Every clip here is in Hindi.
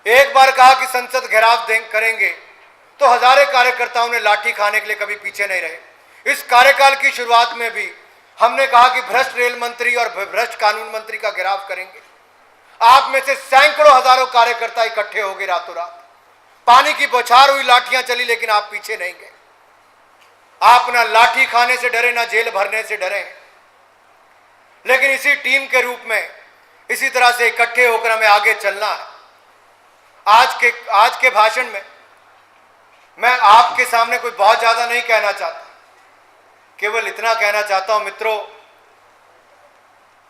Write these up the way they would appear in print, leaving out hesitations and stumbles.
एक बार कहा कि संसद घेराव करेंगे तो हजारों कार्यकर्ताओं ने लाठी खाने के लिए कभी पीछे नहीं रहे। इस कार्यकाल की शुरुआत में भी हमने कहा कि भ्रष्ट रेल मंत्री और भ्रष्ट कानून मंत्री का घेराव करेंगे। आप में से सैकड़ों हजारों कार्यकर्ता इकट्ठे हो गए रातों रात, पानी की बौछार हुई, लाठियां चली, लेकिन आप पीछे नहीं गए। आप ना लाठी खाने से डरे, ना जेल भरने से डरे, लेकिन इसी टीम के रूप में इसी तरह से इकट्ठे होकर हमें आगे चलना है। आज के भाषण में मैं आपके सामने कोई बहुत ज्यादा नहीं कहना चाहता, केवल इतना कहना चाहता हूं मित्रों,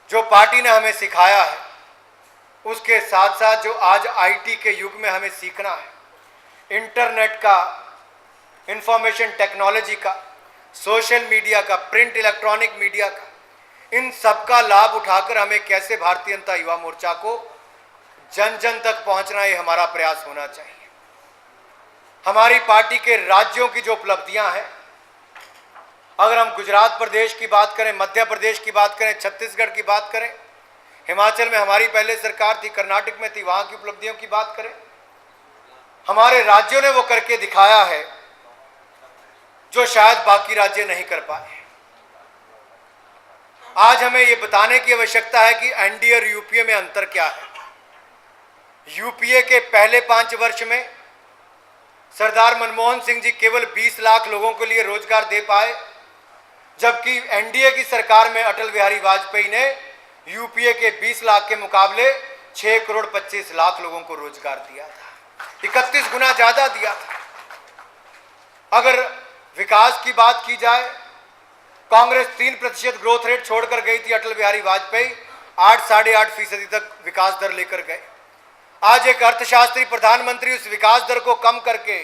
जो पार्टी ने हमें सिखाया है उसके साथ साथ जो आज आईटी के युग में हमें सीखना है, इंटरनेट का, इंफॉर्मेशन टेक्नोलॉजी का, सोशल मीडिया का, प्रिंट इलेक्ट्रॉनिक मीडिया का, इन सब का लाभ उठाकर हमें कैसे भारतीय जनता युवा मोर्चा को जन जन तक पहुंचना, ये हमारा प्रयास होना चाहिए। हमारी पार्टी के राज्यों की जो उपलब्धियां हैं, अगर हम गुजरात प्रदेश की बात करें, मध्य प्रदेश की बात करें, छत्तीसगढ़ की बात करें, हिमाचल में हमारी पहले सरकार थी, कर्नाटक में थी, वहां की उपलब्धियों की बात करें, हमारे राज्यों ने वो करके दिखाया है जो शायद बाकी राज्य नहीं कर पाए। आज हमें ये बताने की आवश्यकता है कि एनडीए और यूपीए में अंतर क्या है। यूपीए के पहले 5 वर्ष में सरदार मनमोहन सिंह जी केवल 20 लाख लोगों के लिए रोजगार दे पाए, जबकि एनडीए की सरकार में अटल बिहारी वाजपेयी ने यूपीए के 20 लाख के मुकाबले 6 करोड़ 25 लाख लोगों को रोजगार दिया था, 31 गुना ज्यादा दिया था। अगर विकास की बात की जाए, कांग्रेस 3% ग्रोथ रेट छोड़कर गई थी, अटल बिहारी वाजपेयी 8-8.5% तक विकास दर लेकर गए। आज एक अर्थशास्त्री प्रधानमंत्री उस विकास दर को कम करके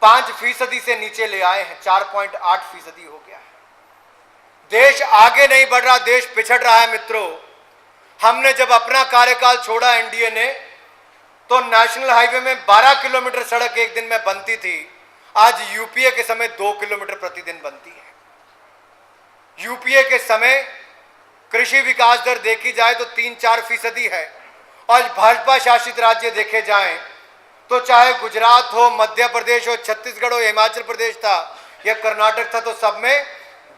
5% से नीचे ले आए हैं, 4.8% हो गया है। देश आगे नहीं बढ़ रहा, देश पिछड़ रहा है मित्रों। हमने जब अपना कार्यकाल छोड़ा एनडीए ने, तो नेशनल हाईवे में 12 किलोमीटर सड़क एक दिन में बनती थी, आज यूपीए के समय 2 किलोमीटर प्रतिदिन बनती है। यूपीए के समय कृषि विकास दर देखी जाए तो 3-4% है, और भाजपा शासित राज्य देखे जाएं तो चाहे गुजरात हो, मध्य प्रदेश हो, छत्तीसगढ़ हो, हिमाचल प्रदेश था या कर्नाटक था, तो सब में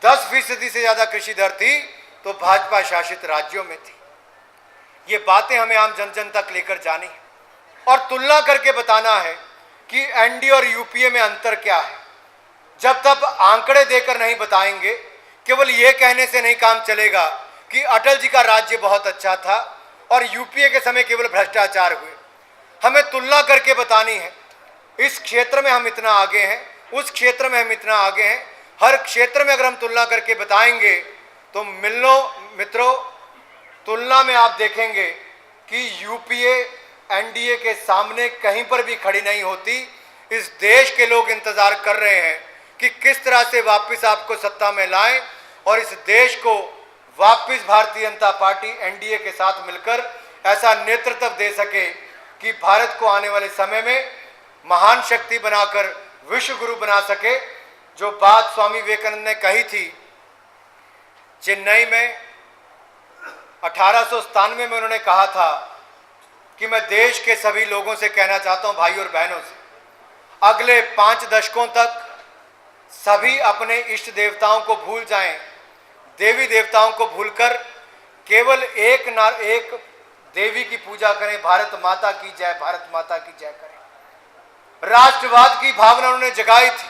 10% से ज्यादा कृषि दर थी, तो भाजपा शासित राज्यों में थी। ये बातें हमें आम जन जन तक लेकर जानी है और तुलना करके बताना है कि एनडीए और यूपीए में अंतर क्या है। जब तक आंकड़े देकर नहीं बताएंगे, केवल ये कहने से नहीं काम चलेगा कि अटल जी का राज्य बहुत अच्छा था और यूपीए के समय केवल भ्रष्टाचार हुए। हमें तुलना करके बतानी है, इस क्षेत्र में हम इतना आगे हैं, उस क्षेत्र में हम इतना आगे हैं। हर क्षेत्र में अगर हम तुलना करके बताएंगे तो मित्रों, तुलना में आप देखेंगे कि यूपीए एनडीए के सामने कहीं पर भी खड़ी नहीं होती। इस देश के लोग इंतजार कर रहे हैं कि किस तरह से वापस आपको सत्ता में लाएं और इस देश को वापस भारतीय जनता पार्टी एनडीए के साथ मिलकर ऐसा नेतृत्व दे सके कि भारत को आने वाले समय में महान शक्ति बनाकर विश्व गुरु बना सके। जो बात स्वामी विवेकानंद ने कही थी चेन्नई में 1897 में उन्होंने कहा था कि मैं देश के सभी लोगों से कहना चाहता हूं, भाई और बहनों से, अगले 5 दशकों तक सभी अपने इष्ट देवताओं को भूल जाएं, देवी देवताओं को भूलकर केवल एक देवी की पूजा करें, भारत माता की जय, भारत माता की जय करें। राष्ट्रवाद की भावना उन्होंने जगाई थी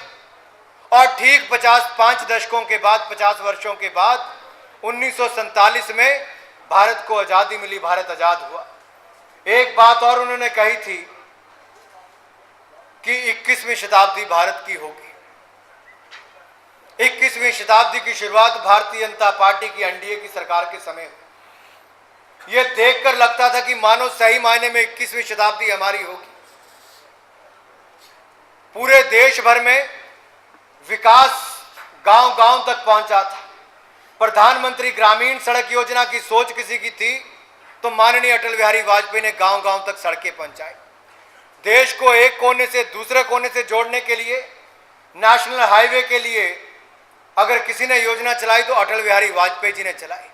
और ठीक 5 दशकों के बाद, 50 वर्षों के बाद 1947 में भारत को आजादी मिली, भारत आजाद हुआ। एक बात और उन्होंने कही थी कि 21वीं शताब्दी भारत की होगी। 21वीं शताब्दी की शुरुआत भारतीय जनता पार्टी की एनडीए की सरकार के समय हुई। यह देखकर लगता था कि मानो सही मायने में 21वीं शताब्दी हमारी होगी। पूरे देश भर में विकास गांव-गांव तक पहुंचा था। प्रधानमंत्री ग्रामीण सड़क योजना की सोच किसी की थी तो माननीय अटल बिहारी वाजपेयी ने गांव-गांव तक सड़कें पहुंचाई। देश को एक कोने से दूसरे कोने से जोड़ने के लिए, नेशनल हाईवे के लिए अगर किसी ने योजना चलाई तो अटल बिहारी वाजपेयी जी ने चलाई।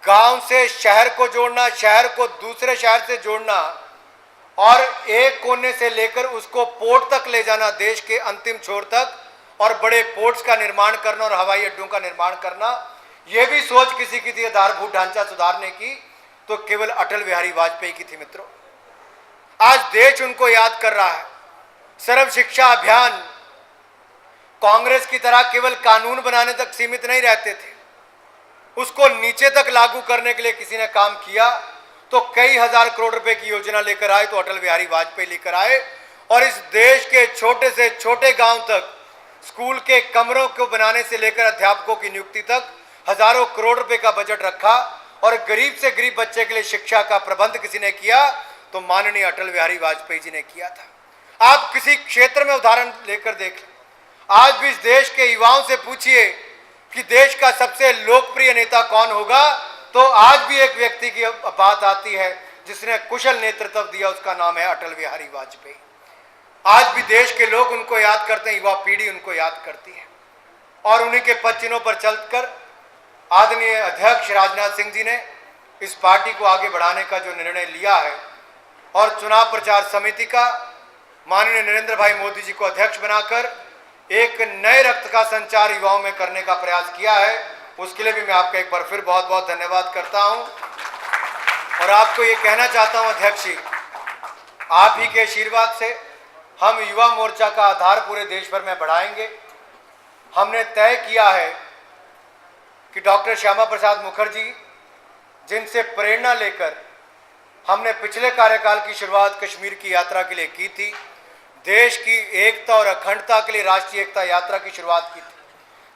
गांव से शहर को जोड़ना, शहर को दूसरे शहर से जोड़ना, और एक कोने से लेकर उसको पोर्ट तक ले जाना, देश के अंतिम छोर तक, और बड़े पोर्ट्स का निर्माण करना और हवाई अड्डों का निर्माण करना, यह भी सोच किसी की थी आधारभूत ढांचा सुधारने की, तो केवल अटल बिहारी वाजपेयी की थी मित्रों। आज देश उनको याद कर रहा है। सर्व शिक्षा अभियान कांग्रेस की तरह केवल कानून बनाने तक सीमित नहीं रहते थे, उसको नीचे तक लागू करने के लिए किसी ने काम किया तो कई हजार करोड़ रुपए की योजना लेकर आए, तो अटल बिहारी वाजपेयी लेकर आए, और इस देश के छोटे से छोटे गांव तक स्कूल के कमरों को बनाने से लेकर अध्यापकों की नियुक्ति तक हजारों करोड़ रुपए का बजट रखा, और गरीब से गरीब बच्चे के लिए शिक्षा का प्रबंध किसी ने किया तो माननीय अटल बिहारी वाजपेयी जी ने किया था। आप किसी क्षेत्र में उदाहरण लेकर देख लें, आज भी इस देश के युवाओं से पूछिए कि देश का सबसे लोकप्रिय नेता कौन होगा, तो आज भी एक व्यक्ति की बात आती है जिसने कुशल नेतृत्व दिया, उसका नाम है अटल बिहारी वाजपेयी। आज भी देश के लोग उनको याद करते हैं, युवा पीढ़ी उनको याद करती है, और उन्हीं के पद चिन्हों पर चलकर आदरणीय अध्यक्ष राजनाथ सिंह जी ने इस पार्टी को आगे बढ़ाने का जो निर्णय लिया है, और चुनाव प्रचार समिति का माननीय नरेंद्र भाई मोदी जी को अध्यक्ष बनाकर एक नए रक्त का संचार युवाओं में करने का प्रयास किया है, उसके लिए भी मैं आपका एक बार फिर बहुत बहुत धन्यवाद करता हूं। और आपको ये कहना चाहता हूं अध्यक्ष जी, आप ही के आशीर्वाद से हम युवा मोर्चा का आधार पूरे देश भर में बढ़ाएंगे। हमने तय किया है कि डॉक्टर श्यामा प्रसाद मुखर्जी जिनसे प्रेरणा लेकर हमने पिछले कार्यकाल की शुरुआत कश्मीर की यात्रा के लिए की थी, देश की एकता और अखंडता के लिए राष्ट्रीय एकता यात्रा की शुरुआत की थी,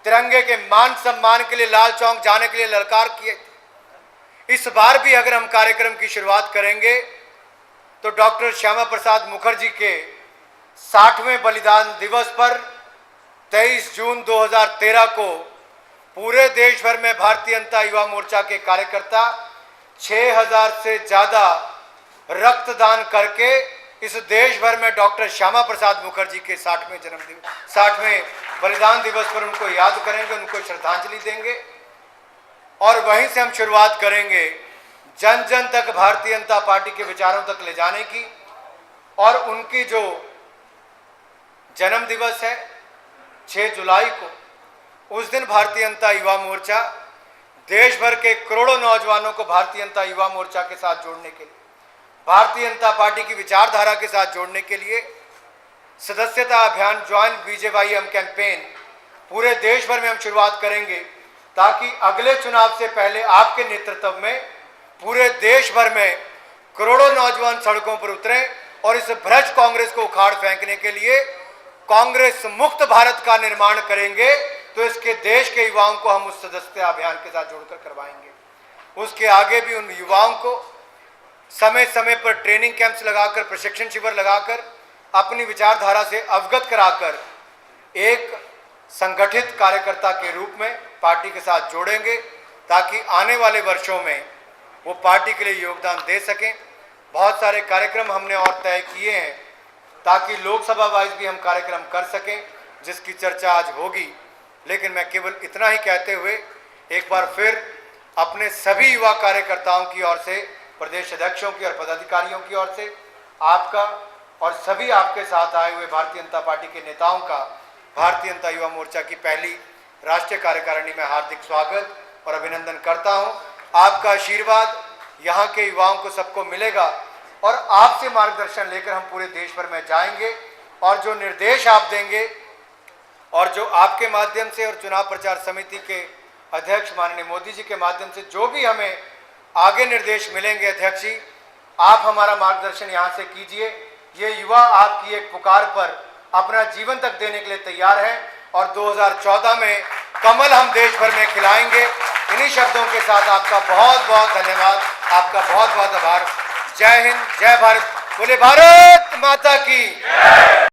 तिरंगे के मान सम्मान के लिए लाल चौक जाने के लिए ललकार किए थे। इस बार भी अगर हम कार्यक्रम की शुरुआत करेंगे तो डॉक्टर श्यामा प्रसाद मुखर्जी के 60वें बलिदान दिवस पर 23 जून 2013 को पूरे देश भर में भारतीय जनता युवा मोर्चा के कार्यकर्ता 6000 से ज्यादा रक्तदान करके इस देश भर में डॉक्टर श्यामा प्रसाद मुखर्जी के 60वें बलिदान दिवस पर उनको याद करेंगे, उनको श्रद्धांजलि देंगे, और वहीं से हम शुरुआत करेंगे जन जन तक भारतीय जनता पार्टी के विचारों तक ले जाने की। और उनकी जो जन्म दिवस है 6 जुलाई को, उस दिन भारतीय जनता युवा मोर्चा देश भर के करोड़ों नौजवानों को भारतीय जनता युवा मोर्चा के साथ जोड़ने के लिए, भारतीय जनता पार्टी की विचारधारा के साथ जोड़ने के लिए सदस्यता अभियान ज्वाइन बीजेवाईएम कैंपेन पूरे देश भर में हम शुरुआत करेंगे, ताकि अगले चुनाव से पहले आपके नेतृत्व में पूरे देश भर में करोड़ों नौजवान सड़कों पर उतरें और इस भ्रष्ट कांग्रेस को उखाड़ फेंकने के लिए कांग्रेस मुक्त भारत का निर्माण करेंगे। तो इसके देश के युवाओं को हम उस सदस्यता अभियान के साथ जोड़कर करवाएंगे। उसके आगे भी उन युवाओं को समय समय पर ट्रेनिंग कैंप्स लगाकर, प्रशिक्षण शिविर लगाकर, अपनी विचारधारा से अवगत कराकर एक संगठित कार्यकर्ता के रूप में पार्टी के साथ जोड़ेंगे, ताकि आने वाले वर्षों में वो पार्टी के लिए योगदान दे सकें। बहुत सारे कार्यक्रम हमने और तय किए हैं ताकि लोकसभा वाइज भी हम कार्यक्रम कर सकें, जिसकी चर्चा आज होगी। लेकिन मैं केवल इतना ही कहते हुए एक बार फिर अपने सभी युवा कार्यकर्ताओं की ओर से, प्रदेश अध्यक्षों की और पदाधिकारियों की ओर से आपका और सभी आपके साथ आए हुए भारतीय जनता पार्टी के नेताओं का भारतीय जनता युवा मोर्चा की पहली राष्ट्रीय कार्यकारिणी में हार्दिक स्वागत और अभिनंदन करता हूं। आपका आशीर्वाद यहाँ के युवाओं को सबको मिलेगा, और आपसे मार्गदर्शन लेकर हम पूरे देश भर में जाएंगे, और जो निर्देश आप देंगे और जो आपके माध्यम से और चुनाव प्रचार समिति के अध्यक्ष माननीय मोदी जी के माध्यम से जो भी हमें आगे निर्देश मिलेंगे, अध्यक्ष जी आप हमारा मार्गदर्शन यहाँ से कीजिए। ये युवा आपकी एक पुकार पर अपना जीवन तक देने के लिए तैयार हैं, और 2014 में कमल हम देश भर में खिलाएंगे। इन्हीं शब्दों के साथ आपका बहुत बहुत धन्यवाद, आपका बहुत बहुत आभार। जय हिंद, जय भारत, बोले भारत माता की।